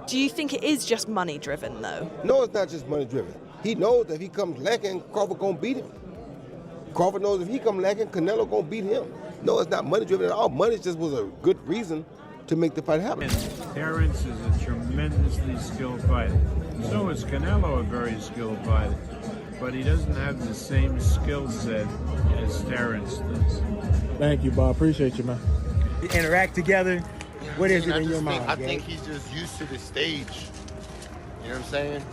Do you think it is just money driven though? No, it's not just money driven. He knows that if he comes lacking, Crawford gonna beat him. Crawford knows if he comes lacking, Canelo gonna beat him. No, it's not money driven at all. Money just was a good reason to make the fight happen. Terence is a tremendously skilled fighter. So is Canelo a very skilled fighter. But he doesn't have the same skill set as Terence does. Thank you, Bob. Appreciate you, man. You interact together. What is it in your mind? I think he's just used to the stage. You know what I'm saying?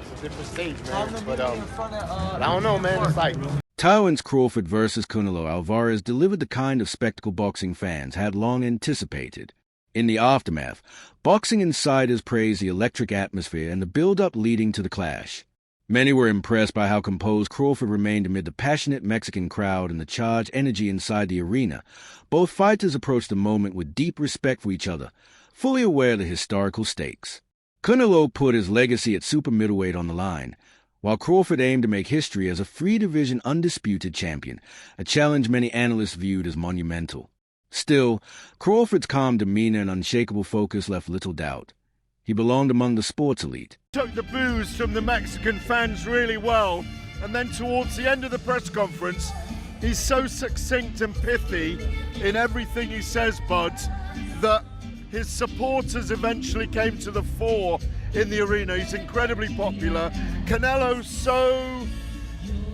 It's a different stage, man. But I don't know, man. It's like Terence Crawford versus Canelo Álvarez delivered the kind of spectacle boxing fans had long anticipated. In the aftermath, boxing insiders praised the electric atmosphere and the build-up leading to the clash. Many were impressed by how composed Crawford remained amid the passionate Mexican crowd and the charged energy inside the arena. Both fighters approached the moment with deep respect for each other, fully aware of the historical stakes. Canelo put his legacy at super middleweight on the line, while Crawford aimed to make history as a free-division undisputed champion, a challenge many analysts viewed as monumental. Still, Crawford's calm demeanor and unshakable focus left little doubt. He belonged among the sports elite. Took the boos from the Mexican fans really well, and then towards the end of the press conference, he's so succinct and pithy in everything he says, Bud, that his supporters eventually came to the fore in the arena. He's incredibly popular. Canelo's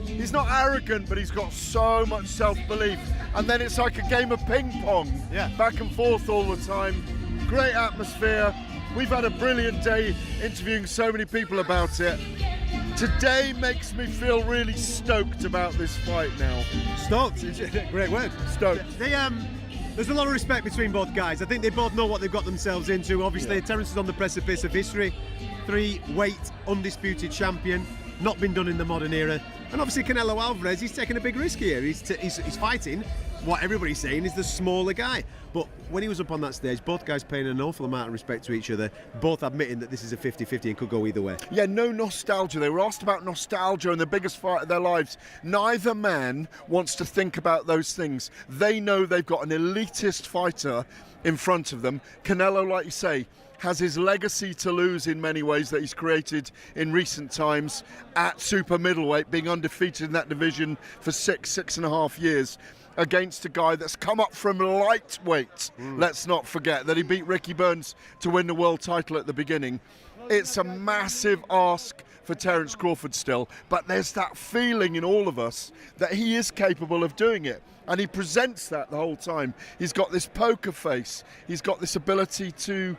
he's not arrogant, but he's got so much self-belief. And then it's like a game of ping pong, back and forth all the time. Great atmosphere. We've had a brilliant day interviewing so many people about it. Today makes me feel really stoked about this fight now. Stoked? It's a great word. Stoked. There's a lot of respect between both guys. I think they both know what they've got themselves into. Obviously, Terence is on the precipice of history. 3-weight undisputed champion. Not been done in the modern era. And obviously Canelo Álvarez, he's taking a big risk here. He's fighting what everybody's saying is the smaller guy. But when he was up on that stage, both guys paying an awful amount of respect to each other, both admitting that this is a 50-50 and could go either way. Yeah, no nostalgia. They were asked about nostalgia and the biggest fight of their lives. Neither man wants to think about those things. They know they've got an elitist fighter in front of them. Canelo, like you say, has his legacy to lose in many ways that he's created in recent times at super middleweight, being undefeated in that division for 6.5 years. Against a guy that's come up from lightweight. Let's not forget that he beat Ricky Burns to win the world title at the beginning. It's a massive ask for Terence Crawford still, but there's that feeling in all of us that he is capable of doing it. And he presents that the whole time. He's got this poker face. He's got this ability to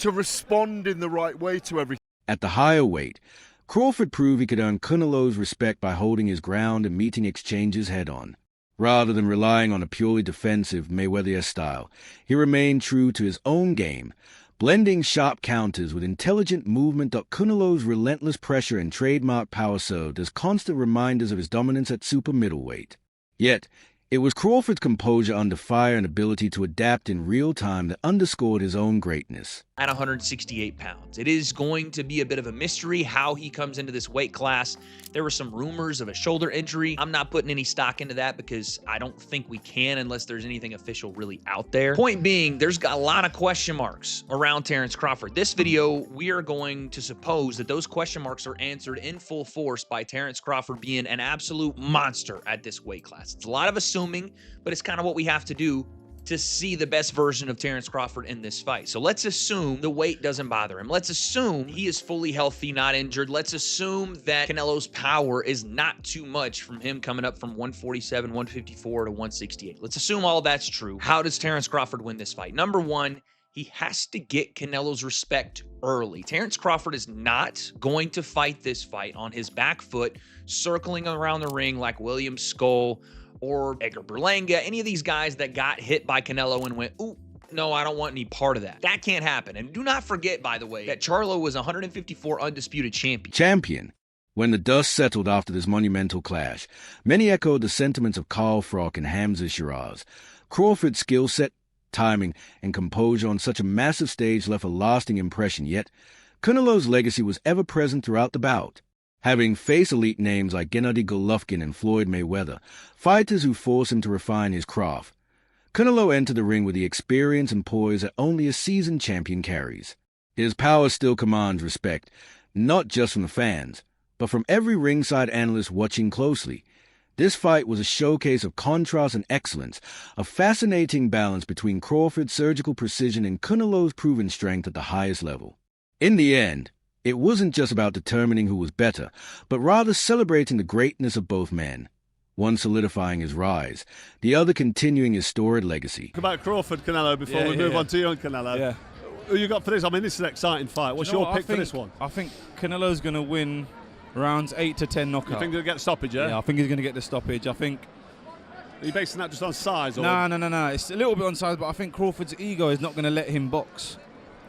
respond in the right way to everything. At the higher weight, Crawford proved he could earn Canelo's respect by holding his ground and meeting exchanges head-on. Rather than relying on a purely defensive Mayweather style, he remained true to his own game, blending sharp counters with intelligent movement. Canelo's relentless pressure and trademark power served as constant reminders of his dominance at super middleweight. Yet, it was Crawford's composure under fire and ability to adapt in real time that underscored his own greatness. At 168 pounds. It is going to be a bit of a mystery how he comes into this weight class. There were some rumors of a shoulder injury. I'm not putting any stock into that because I don't think we can unless there's anything official really out there. Point being, there's got a lot of question marks around Terence Crawford. This video, we are going to suppose that those question marks are answered in full force by Terence Crawford being an absolute monster at this weight class. It's a lot of assuming, but it's kind of what we have to do to see the best version of Terence Crawford in this fight. So let's assume the weight doesn't bother him. Let's assume he is fully healthy, not injured. Let's assume that Canelo's power is not too much from him coming up from 147, 154 to 168. Let's assume all that's true. How does Terence Crawford win this fight? Number one, he has to get Canelo's respect early. Terence Crawford is not going to fight this fight on his back foot, circling around the ring like William Skull or Edgar Berlanga, any of these guys that got hit by Canelo and went, ooh, no, I don't want any part of that. That can't happen. And do not forget, by the way, that Charlo was 154 undisputed champion. When the dust settled after this monumental clash, many echoed the sentiments of Carl Froch and Hamza Shiraz. Crawford's skill set, timing, and composure on such a massive stage left a lasting impression, yet Canelo's legacy was ever present throughout the bout. Having faced elite names like Gennady Golovkin and Floyd Mayweather, fighters who forced him to refine his craft, Canelo entered the ring with the experience and poise that only a seasoned champion carries. His power still commands respect, not just from the fans, but from every ringside analyst watching closely. This fight was a showcase of contrast and excellence, a fascinating balance between Crawford's surgical precision and Canelo's proven strength at the highest level. In the end, it wasn't just about determining who was better, but rather celebrating the greatness of both men, one solidifying his rise, the other continuing his storied legacy. Talk about Crawford, Canelo, before we move on to you and Canelo. Yeah. Who you got for this? I mean, this is an exciting fight. What's your pick for this one? I think Canelo's going to win rounds 8 to 10 knockout. You think he'll get stoppage, yeah? Yeah, I think he's going to get the stoppage. I think... Are you basing that just on size? Or? No. It's a little bit on size, but I think Crawford's ego is not going to let him box.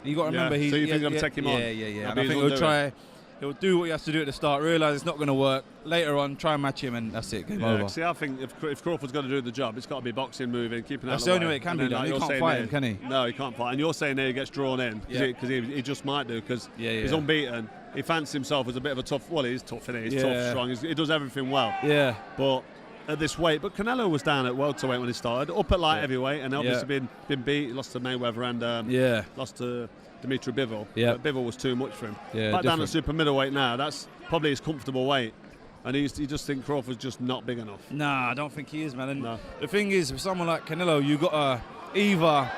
You got to remember, so you think he's going to take him on? Yeah. I think he'll try. He'll do what he has to do at the start. Realise it's not going to work. Later on, try and match him, and that's it. Game over. See, I think if Crawford's going to do the job, it's got to be boxing, moving, keeping out of the way. That's the only way it can be done. He can't fight him, can he? No, he can't fight. And you're saying there he gets drawn in because he just might do because he's unbeaten. He fancies himself as a bit of a tough. Well, he's tough, isn't he? He's tough, strong. He does everything well. Yeah. But at this weight, but Canelo was down at welterweight when he started, up at light heavyweight, and obviously been beat. He lost to Mayweather and lost to Dimitri Bivol. Yeah. Bivol was too much for him. Yeah, back down at super middleweight now. That's probably his comfortable weight. And you just think Crawford's just not big enough. Nah, I don't think he is, man. And the thing is, with someone like Canelo, you got to either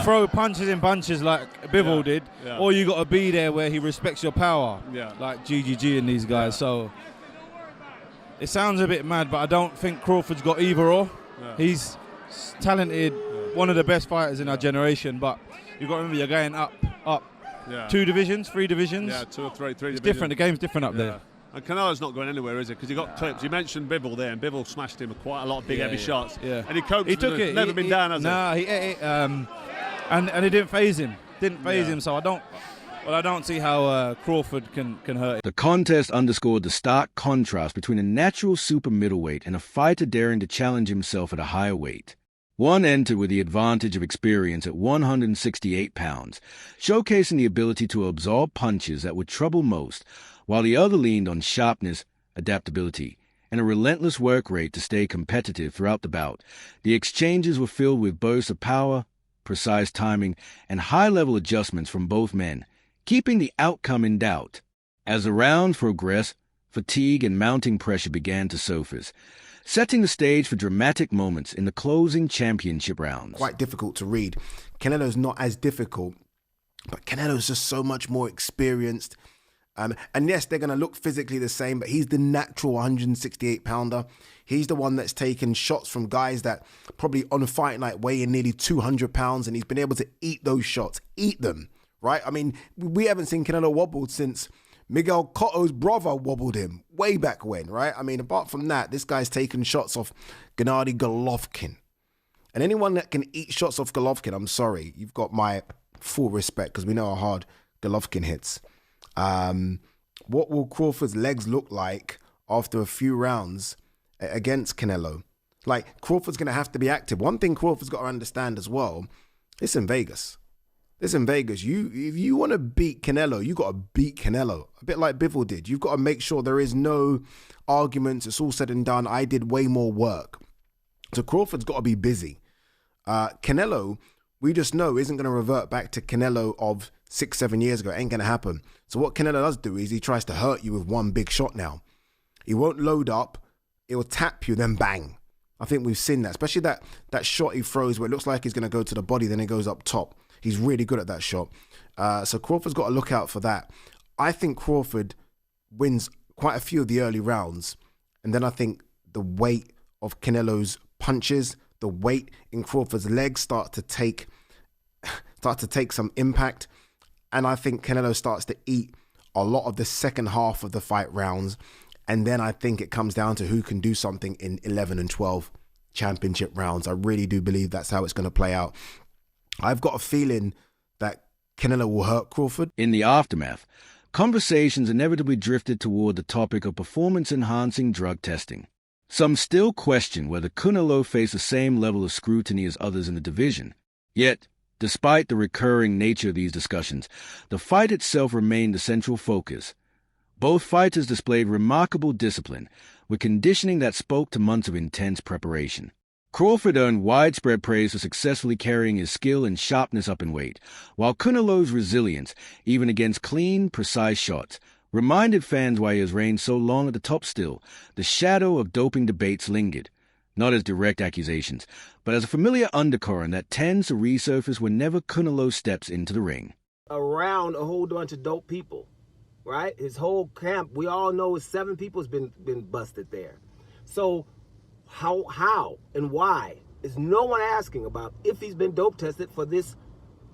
throw punches in bunches like Bivol did, or you got to be there where he respects your power, like GGG and these guys. So it sounds a bit mad, but I don't think Crawford's got either or. He's talented, one of the best fighters in our generation, but you've got to remember you're going up. 2 divisions, 3 divisions. Yeah, 2 or 3 it's divisions. Different. The game's different up there. And Canelo's not going anywhere, is it? Because he got clips. You mentioned Bivol there, and Bivol smashed him with quite a lot of big, heavy shots. Yeah. And he coped. He took it. Never been down, has he? Nah, he ate it. And it didn't phase him. So I don't see how Crawford can hurt him. The contest underscored the stark contrast between a natural super middleweight and a fighter daring to challenge himself at a higher weight. One entered with the advantage of experience at 168 pounds, showcasing the ability to absorb punches that would trouble most, while the other leaned on sharpness, adaptability, and a relentless work rate to stay competitive throughout the bout. The exchanges were filled with bursts of power, precise timing, and high-level adjustments from both men, keeping the outcome in doubt. As the round progressed, fatigue and mounting pressure began to surface, setting the stage for dramatic moments in the closing championship rounds. Quite difficult to read. Canelo's not as difficult, but Canelo's just so much more experienced. And yes, they're going to look physically the same, but he's the natural 168-pounder. He's the one that's taken shots from guys that probably on a fight night weigh in nearly 200 pounds, and he's been able to eat those shots, eat them, right? I mean, we haven't seen Canelo wobbled since Miguel Cotto's brother wobbled him way back when, right? I mean, apart from that, this guy's taken shots off Gennady Golovkin. And anyone that can eat shots off Golovkin, I'm sorry, you've got my full respect because we know how hard Golovkin hits. What will Crawford's legs look like after a few rounds against Canelo? Like, Crawford's going to have to be active. One thing Crawford's got to understand as well, it's in Vegas. If you want to beat Canelo, you got to beat Canelo. A bit like Bivol did. You've got to make sure there is no arguments. It's all said and done. I did way more work. So Crawford's got to be busy. Canelo, we just know, isn't going to revert back to Canelo of 6-7 years ago. It ain't going to happen. So what Canelo does do is he tries to hurt you with one big shot now. He won't load up. It will tap you, then bang. I think we've seen that, especially that shot he throws where it looks like he's going to go to the body, then it goes up top. He's really good at that shot. So Crawford's got to look out for that. I think Crawford wins quite a few of the early rounds. And then I think the weight of Canelo's punches, the weight in Crawford's legs start to take some impact. And I think Canelo starts to eat a lot of the second half of the fight rounds. And then I think it comes down to who can do something in 11 and 12 championship rounds. I really do believe that's how it's going to play out. I've got a feeling that Canelo will hurt Crawford. In the aftermath, conversations inevitably drifted toward the topic of performance-enhancing drug testing. Some still question whether Canelo faced the same level of scrutiny as others in the division. Yet, despite the recurring nature of these discussions, the fight itself remained the central focus. Both fighters displayed remarkable discipline, with conditioning that spoke to months of intense preparation. Crawford earned widespread praise for successfully carrying his skill and sharpness up in weight, while Canelo's resilience, even against clean, precise shots, reminded fans why he has reigned so long at the top still. The shadow of doping debates lingered, not as direct accusations, but as a familiar undercurrent that tends to resurface whenever Canelo steps into the ring. Around a whole bunch of dope people, right? His whole camp, we all know 7 people's been busted there. So how and why is no one asking about if he's been dope tested for this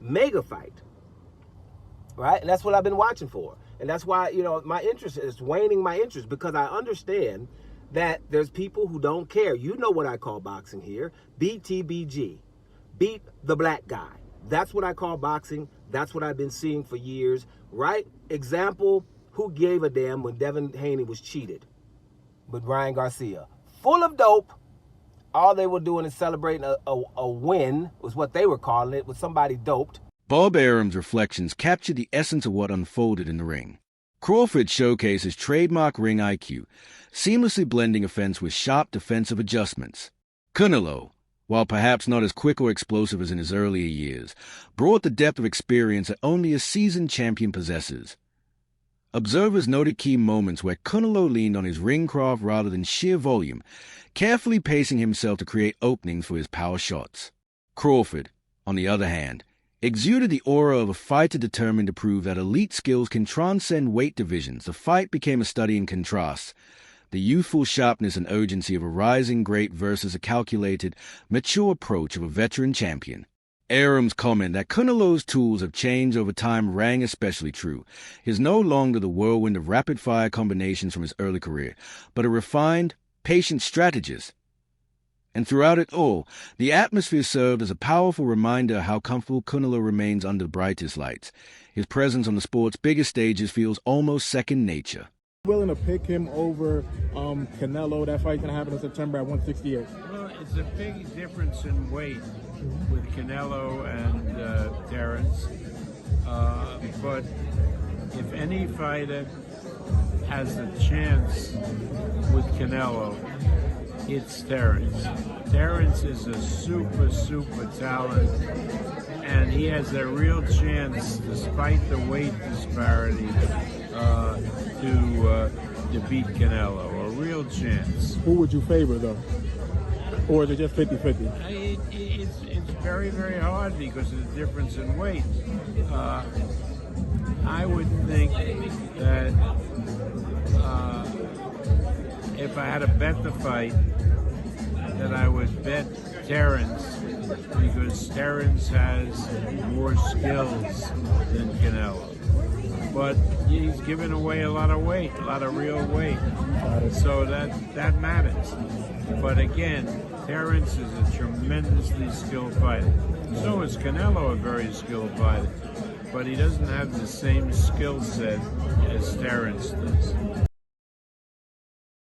mega fight, right? And that's what I've been watching for. And that's why, my interest is waning, my interest, because I understand that there's people who don't care. You know what I call boxing here, BTBG, beat the black guy. That's what I call boxing. That's what I've been seeing for years, right? Example, who gave a damn when Devin Haney was cheated with Ryan Garcia? Full of dope. All they were doing is celebrating a win, was what they were calling it, with somebody doped. Bob Arum's reflections captured the essence of what unfolded in the ring. Crawford showcased his trademark ring IQ, seamlessly blending offense with sharp defensive adjustments. Canelo, while perhaps not as quick or explosive as in his earlier years, brought the depth of experience that only a seasoned champion possesses. Observers noted key moments where Canelo leaned on his ring craft rather than sheer volume, carefully pacing himself to create openings for his power shots. Crawford, on the other hand, exuded the aura of a fighter determined to prove that elite skills can transcend weight divisions. The fight became a study in contrasts, the youthful sharpness and urgency of a rising great versus a calculated, mature approach of a veteran champion. Arum's comment that Canelo's tools have changed over time rang especially true. He is no longer the whirlwind of rapid-fire combinations from his early career, but a refined, patient strategist. And throughout it all, the atmosphere served as a powerful reminder of how comfortable Canelo remains under the brightest lights. His presence on the sport's biggest stages feels almost second nature. Willing to pick him over Canelo? That fight's going to happen in September at 168. Well, it's a big difference in weight with Canelo and Terence. But if any fighter has a chance with Canelo, it's Terence. Terence is a super talent, and he has a real chance, despite the weight disparity, to beat Canelo. A real chance. Who would you favor, though? Or is it just 50-50? It's very hard because of the difference in weight. I would think that if I had to bet the fight, that I would bet Terence, because Terence has more skills than Canelo. But he's given away a lot of weight, a lot of real weight. So that matters. But again, Terence is a tremendously skilled fighter. So is Canelo a very skilled fighter. But he doesn't have the same skill set as Terence does.